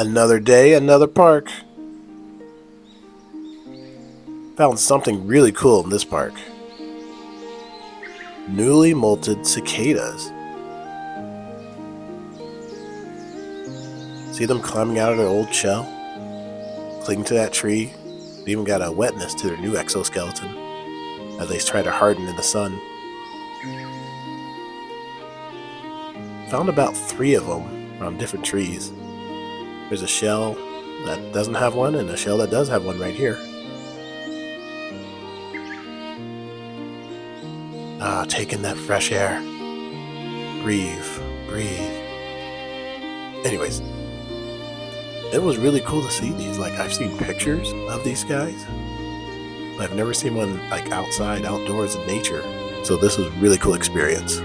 Another day, another park. Found something really cool in this park. Newly molted cicadas. See them climbing out of their old shell? Clinging to that tree. They even got a wetness to their new exoskeleton as they try to harden in the sun. Found about 3 of them on different trees. There's a shell that doesn't have one and a shell that does have one right here. Taking that fresh air. Breathe, breathe. Anyways, it was really cool to see these. Like, I've seen pictures of these guys, but I've never seen one like outside, outdoors in nature. So this was a really cool experience.